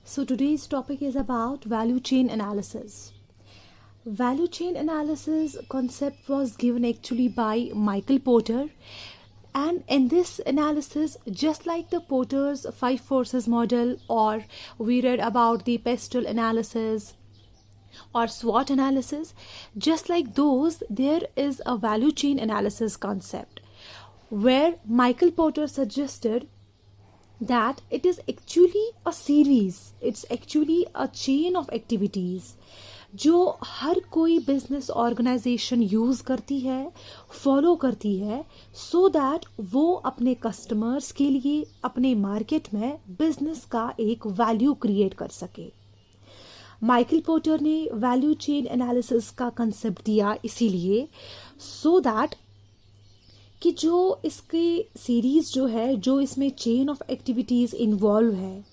So today's topic is about value chain analysis. Value chain analysis concept was given actually by Michael Porter, and in this analysis, just like the Porter's five forces model, or we read about the pestle analysis or SWOT analysis, just like those, there is a value chain analysis concept where Michael Porter suggested that it is actually a series, it's actually a chain of activities जो हर कोई business organisation use करती है, follow करती है, so that वो अपने customers के लिए अपने मार्केट में बिजनेस का एक वैल्यू क्रिएट कर सके. माइकल पोर्टर ने वैल्यू चेन एनालिसिस का कंसेप्ट दिया इसीलिए सो दैट कि जो इसके सीरीज जो है, जो इसमें चेन ऑफ एक्टिविटीज इन्वॉल्व है,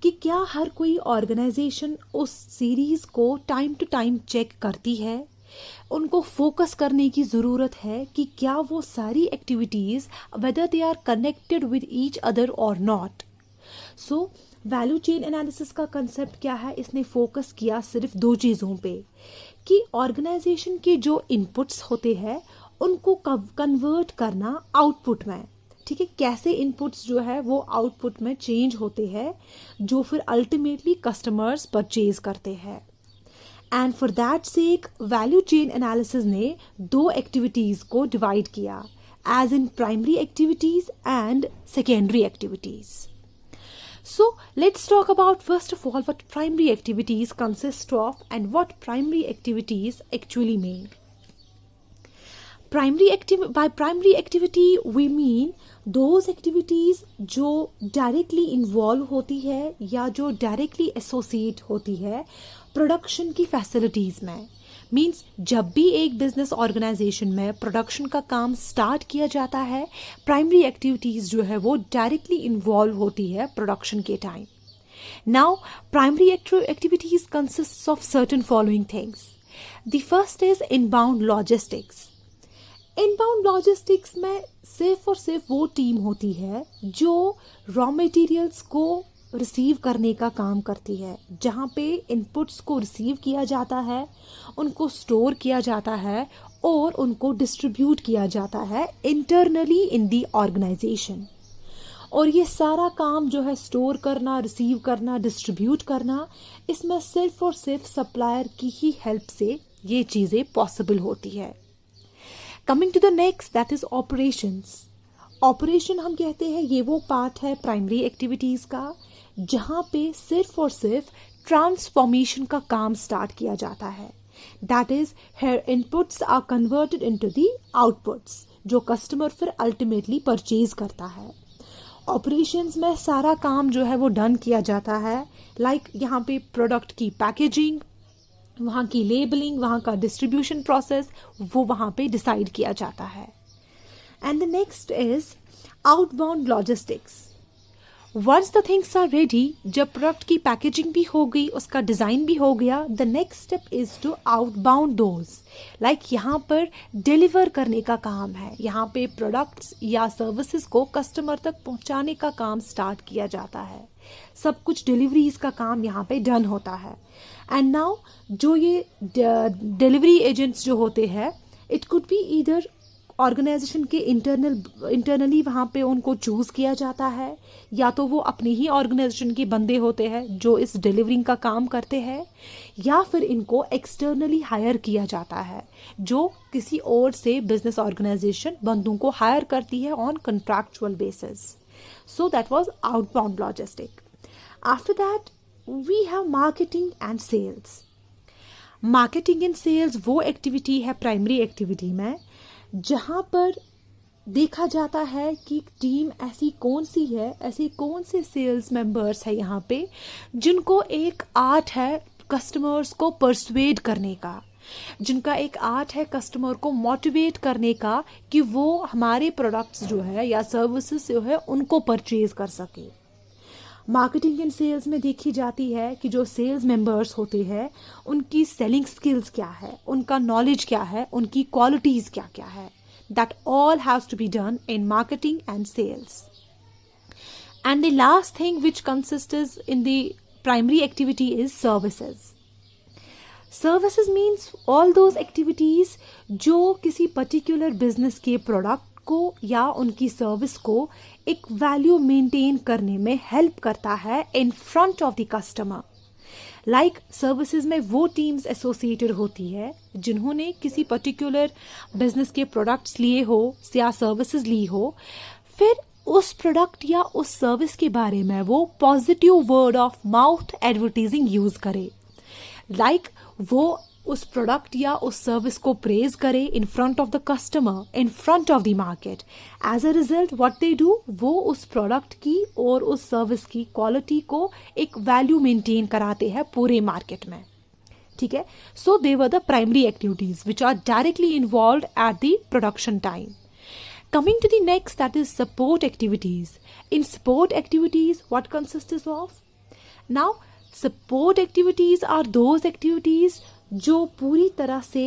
कि क्या हर कोई ऑर्गेनाइजेशन उस सीरीज को टाइम टू टाइम चेक करती है. उनको फोकस करने की ज़रूरत है कि क्या वो सारी activities whether they are connected with each other और not. So value chain analysis का कंसेप्ट क्या है, इसने फोकस किया सिर्फ दो चीज़ों पे कि ऑर्गेनाइजेशन के जो इनपुट्स होते हैं उनको कन्वर्ट करना आउटपुट में. ठीक है, कैसे इनपुट्स जो है वो आउटपुट में चेंज होते हैं जो फिर अल्टीमेटली कस्टमर्स परचेज करते हैं. And for that sake value chain analysis ने दो एक्टिविटीज़ को डिवाइड किया, as in primary activities and secondary activities. So let's talk about first of all what primary activities consist of and what primary activities actually mean. By primary activity we mean those activities जो directly involve होती है या जो directly associate होती है production की facilities में. Means जब भी एक बिजनेस ऑर्गेनाइजेशन में प्रोडक्शन का काम स्टार्ट किया जाता है, प्राइमरी एक्टिविटीज जो है वो डायरेक्टली इन्वॉल्व होती है प्रोडक्शन के time. Now primary activities consist of certain following things. The first is inbound logistics. Inbound logistics में सिर्फ और सिर्फ वो टीम होती है जो रॉ मटेरियल्स को रिसीव करने का काम करती है, जहाँ पे इनपुट्स को रिसीव किया जाता है, उनको स्टोर किया जाता है और उनको डिस्ट्रीब्यूट किया जाता है इंटरनली इन दी ऑर्गेनाइजेशन. और ये सारा काम जो है स्टोर करना, रिसीव करना, डिस्ट्रीब्यूट करना, इसमें सिर्फ और सिर्फ सप्लायर की ही हेल्प से ये चीज़ें पॉसिबल होती है. Coming to the next, that is operations. Operation हम कहते हैं ये वो पार्ट है प्राइमरी एक्टिविटीज़ का जहाँ पे सिर्फ और सिर्फ ट्रांसफॉर्मेशन का काम स्टार्ट किया जाता है. That is here inputs are converted into the outputs जो कस्टमर फिर अल्टीमेटली परचेज करता है. ऑपरेशंस में सारा काम जो है वो डन किया जाता है, लाइक यहाँ पे प्रोडक्ट की पैकेजिंग, वहाँ की लेबलिंग, वहाँ का डिस्ट्रीब्यूशन प्रोसेस, वो वहाँ पे डिसाइड किया जाता है. And the next is outbound logistics. Once the things are ready, जब प्रोडक्ट की पैकेजिंग भी हो गई, उसका डिज़ाइन भी हो गया, the next step is to outbound those. Like यहाँ पर डिलीवर करने का काम है, यहाँ पे प्रोडक्ट्स या सर्विसेज को कस्टमर तक पहुँचाने का काम स्टार्ट किया जाता है. सब कुछ डिलीवरीज का काम यहाँ पे डन होता है. एंड नाउ जो ये डिलीवरी एजेंट्स जो होते हैं, it could be either organization के इंटरनली वहाँ पे उनको चूज़ किया जाता है, या तो वो अपने ही ऑर्गेनाइजेशन के बंदे होते हैं जो इस डिलीवरिंग का काम करते हैं, या फिर इनको एक्सटर्नली हायर किया जाता है जो किसी और से बिजनेस ऑर्गेनाइजेशन बंदों को हायर करती है on contractual basis. So that was outbound logistic. After that we have marketing and sales. Marketing and sales वो एक्टिविटी है प्राइमरी एक्टिविटी में जहाँ पर देखा जाता है कि टीम ऐसी कौन सी है, ऐसे कौन से सेल्स मेंबर्स है यहाँ पे जिनको एक आर्ट है कस्टमर्स को परसुएड करने का, जिनका एक आर्ट है कस्टमर को मोटिवेट करने का कि वो हमारे प्रोडक्ट्स जो है या सर्विसेज जो है उनको परचेज कर सके. मार्केटिंग एंड सेल्स में देखी जाती है कि जो सेल्स मेंबर्स होते हैं उनकी सेलिंग स्किल्स क्या है, उनका नॉलेज क्या है, उनकी क्वालिटीज़ क्या क्या है. That all has to be done in marketing and sales. And the last thing which consist is in the primary activity is services. Services means all those activities जो किसी particular business के product को या उनकी service को एक value maintain करने में हेल्प करता है इन front of the customer. Like services में वो टीम्स एसोसिएटेड होती है जिन्होंने किसी पर्टिकुलर बिजनेस के प्रोडक्ट्स लिए हो या सर्विसेज ली हो, फिर उस प्रोडक्ट या उस सर्विस के बारे में वो positive word of mouth advertising use करे. लाइक वो उस प्रोडक्ट या उस सर्विस को प्रेज करे in front of the customer, in front of the market. As a result what they do, वो उस प्रोडक्ट की और उस सर्विस की क्वालिटी को एक वैल्यू मेंटेन कराते हैं पूरे मार्केट में. ठीक है. So they were the primary activities which are directly involved at the production time. Coming to the next, that is support activities. In support activities, what consists of? Now, support activities are those activities जो पूरी तरह से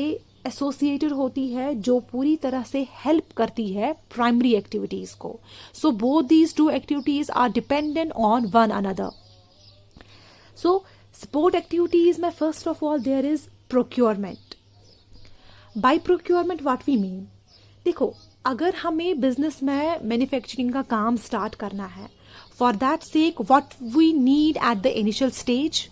associated होती है, जो पूरी तरह से हेल्प करती है प्राइमरी एक्टिविटीज को. So both these two activities are dependent on one another. So support activities में first of all there is procurement. By procurement what we mean, देखो अगर हमें बिजनेस में मैन्युफैक्चरिंग का काम स्टार्ट करना है, for that sake what we need at the initial stage,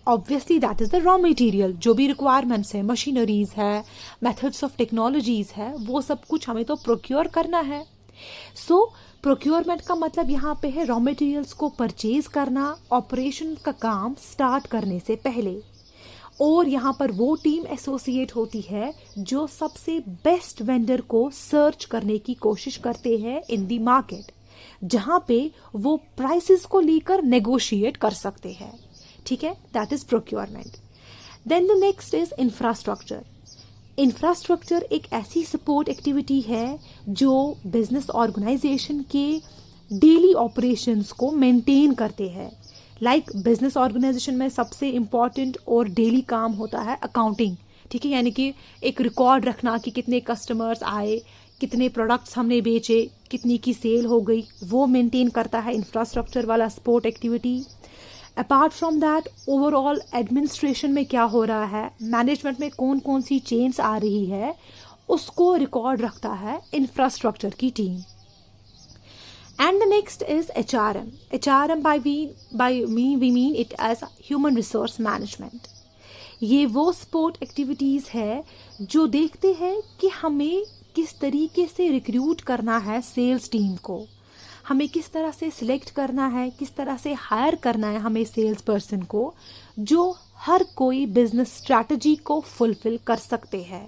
obviously that is the raw material. जो भी रिक्वायरमेंट्स है, मशीनरीज है, मेथड्स ऑफ टेक्नोलॉजीज है, वो सब कुछ हमें तो प्रोक्योर करना है. सो प्रोक्योरमेंट का मतलब यहाँ पे है रॉ मटेरियल्स को परचेज करना ऑपरेशन का काम स्टार्ट करने से पहले. और यहाँ पर वो टीम एसोसिएट होती है जो सबसे बेस्ट वेंडर को सर्च करने की कोशिश करते हैं इन द मार्केट, जहाँ पे वो प्राइसेस को लेकर नेगोशिएट कर सकते हैं. ठीक है, that is procurement. Then the next is infrastructure. Infrastructure एक ऐसी सपोर्ट एक्टिविटी है जो बिजनेस ऑर्गेनाइजेशन के डेली ऑपरेशंस को मेंटेन करते हैं. लाइक बिजनेस ऑर्गेनाइजेशन में सबसे इम्पॉर्टेंट और डेली काम होता है अकाउंटिंग. ठीक है, यानी कि एक रिकॉर्ड रखना कि कितने कस्टमर्स आए, कितने प्रोडक्ट्स हमने बेचे, कितनी की सेल हो गई, वो मेंटेन करता है इंफ्रास्ट्रक्चर वाला support activity. Apart from that overall administration में क्या हो रहा है, मैनेजमेंट में कौन कौन सी चेंज आ रही है, उसको रिकॉर्ड रखता है इंफ्रास्ट्रक्चर की team. And the next is HRM. HRM we mean it as Human Resource Management. ये वो सपोर्ट एक्टिविटीज़ है जो देखते हैं कि हमें किस तरीके से रिक्रूट करना है सेल्स टीम को, हमें किस तरह से सिलेक्ट करना है, किस तरह से हायर करना है हमें सेल्स पर्सन को, जो हर कोई बिजनेस स्ट्रैटेजी को फुलफिल कर सकते हैं.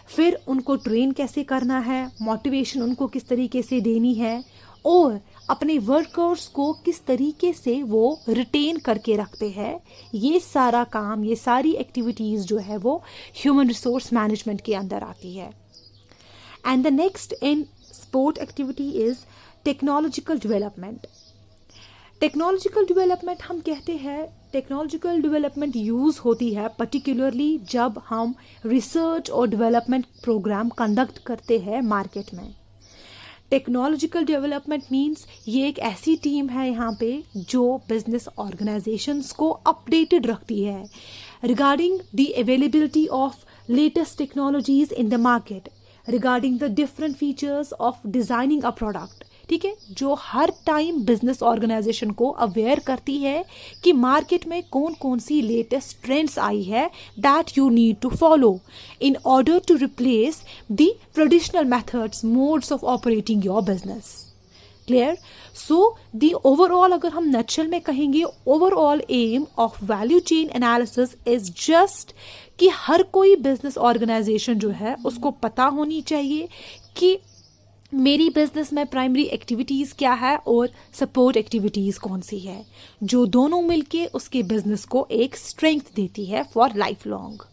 फिर उनको ट्रेन कैसे करना है, मोटिवेशन उनको किस तरीके से देनी है, और अपने वर्कर्स को किस तरीके से वो रिटेन करके रखते हैं. ये सारा काम, ये सारी एक्टिविटीज़ जो है वो ह्यूमन रिसोर्स मैनेजमेंट के अंदर आती है. And the next in sport activity is technological development. Technological development हम कहते हैं, टेक्नोलॉजिकल डेवलपमेंट यूज़ होती है पर्टिकुलरली जब हम रिसर्च और डेवलपमेंट प्रोग्राम कंडक्ट करते हैं मार्केट में. टेक्नोलॉजिकल डेवलपमेंट मीन्स ये एक ऐसी टीम है यहाँ पे जो बिजनेस ऑर्गेनाइजेशंस को अपडेटेड रखती है regarding the availability of latest technologies in the market, regarding the different features of designing a product. ठीक है, जो हर टाइम बिजनेस ऑर्गेनाइजेशन को अवेयर करती है कि मार्केट में कौन कौन सी लेटेस्ट ट्रेंड्स आई है that you need to follow in order to replace the traditional methods, modes of operating your business. Clear? So the overall अगर हम नटशेल में कहेंगे, overall aim of value chain analysis is just कि हर कोई business organisation जो है उसको पता होनी चाहिए कि मेरी बिजनेस में प्राइमरी एक्टिविटीज़ क्या है और सपोर्ट एक्टिविटीज़ कौन सी है, जो दोनों मिलके उसके बिजनेस को एक स्ट्रेंथ देती है फॉर लाइफ लॉन्ग.